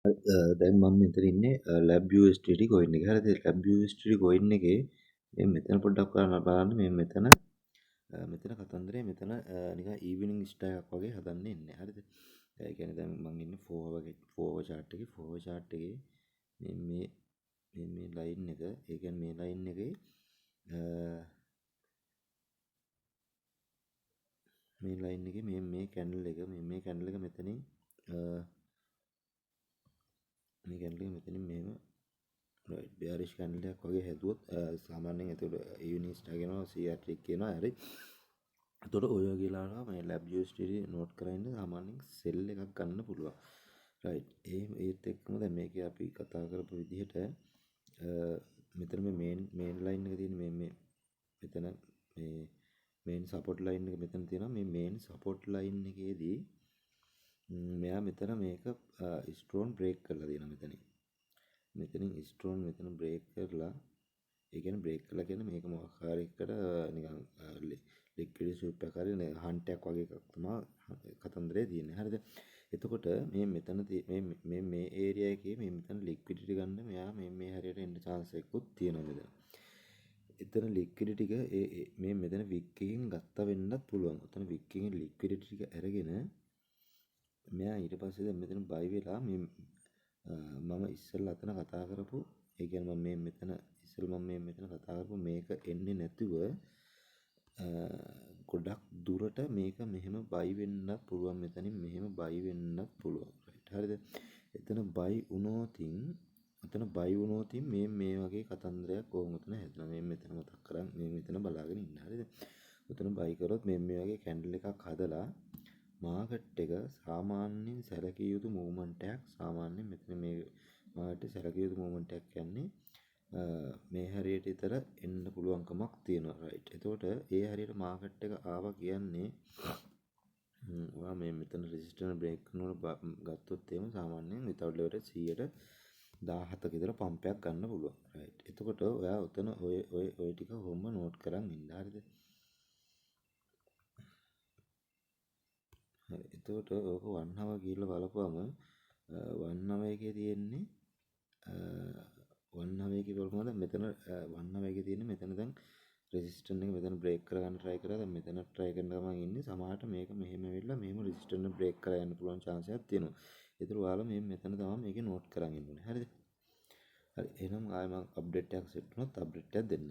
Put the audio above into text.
දැන් මම මෙතන ඉන්නේ lab USDT coin එකේ. හරිද? lab USDT coin එකේ මේ මෙතන පොඩ්ඩක් ඔයාලා බලන්න මේ මෙතන කතන්දරේ මෙතන නිකන් evening star එකක් වගේ හදන්න ඉන්නේ. හරිද? ඒ කියන්නේ දැන් මම ඉන්නේ 4 වගේ 4 chart එකේ 4 chart එකේ මේ line එක ඒ කියන්නේ මේ line එකේ මේ line එකේ මේ candle එක මේ candle එක මෙතනින් මේ candle එක මෙතනින් මෙහෙම right bearish candle එකක් වගේ හැදුවොත් සාමාන්‍යයෙන් එතකොට evening star කියනවා CR trick කියනවා හරි. එතකොට ඔය වගේ ලාලා මේ lab USDT note කරගෙන සාමාන්‍යයෙන් sell එකක් ගන්න පුළුවන්. right ඒත් එක්කම දැන් මේකේ අපි කතා කරපු විදිහට මෙතන මේ main line එක තියෙන මේ මෙතන මේ main support line එක මෙතන තියෙනවා මේ main support line එකේදී මෙයා මෙතන මේක strong break කරලා දෙනවා මෙතනින් strong මෙතන break කරලා ඒ කියන්නේ break කරලා කියන්නේ මේක මොකක් හරි එකට නිකන් liquid sweep එකක් හරි hunt එකක් වගේ එකක් තමයි කතන්දරේ තියෙන්නේ හරිද එතකොට මේ මෙතන මේ area එකේ මේ මෙතන liquidity ගන්න මෙයා මේ හරියට එන්න chance එකකුත් තියෙනවා මෙතන එතන liquidity ටික මේ මෙතන wick එකකින් ගත්ත වෙන්නත් පුළුවන්. උතන wick එකකින් liquidity ටික අරගෙන මෙයා ඊට පස්සේ දැන් මෙතන buy වෙලා මේ මම ඉස්සෙල්ලා අතන කතා කරපු ඒ කියන්නේ මම මෙතන කතා කරපු මේක එන්නේ නැතුව ගොඩක් දුරට මේක මෙහෙම buy වෙන්නත් පුළුවන් මෙතනින් මෙහෙම buy වෙන්නත් පුළුවන්. right හරිද? එතන buy වුණොතින් මේ වගේ කතන්දරයක් ඕම උතන හැදෙනවා. මේ මෙතන මතක් කරන් මේ මෙතන බලාගෙන ඉන්න. හරිද? උතන buy කරොත් මේ වගේ කැන්ඩල් එකක් හදලා මාකට් එක සාමාන්‍යයෙන් සැලකිය යුතු මූවමන්ට් එකක් සාමාන්‍යයෙන් මෙතන මේ මාකට් එක සැලකිය යුතු මූවමන්ට් එකක් කියන්නේ මේ හරියට විතර එන්න පුළුවන්කමක් තියෙනවා. right. එතකොට ඒ හරියට මාකට් එක ආවා කියන්නේ ඔයා මේ මෙතන රෙසිස්ටන්ස් බ්‍රේක් කරනකොට ගත්තොත් එහෙම සාමාන්‍යයෙන් without leverage 117ක විතර පම්ප් එකක් ගන්න පුළුවන්. right. එතකොට ඔයා උතන ඔය ටික කොහොම නෝට් කරන් ඉන්න. හරිද? හරි. එතකොට ඕක 1 hour ගිහිල්ලා බලපුවම 1 hour එකේ තියෙන්නේ 1 hour එකේ බලපුවම මෙතන 1 hour එකේ තියෙන්නේ මෙතන දැන් රෙසිස්ටන්ස් එක මෙතන බ්‍රේක් කරගන්න try කරා දැන් මෙතන try කරන ගමන් ඉන්නේ සමහරට මේක මෙහෙම වෙවිලා මෙහෙම රෙසිස්ටන්ස් එක බ්‍රේක් කරලා යන්න පුළුවන් chance එකක් තියෙනවා. ඒතර ඔයාලා මේ මෙතන තමයි මේකේ නෝට් කරන් ඉන්න ඕනේ. හරිද? හරි. එහෙනම් ආයෙ මම අප්ඩේට් එකක් සෙට් වුණොත් අප්ඩේට් එකක් දෙන්න.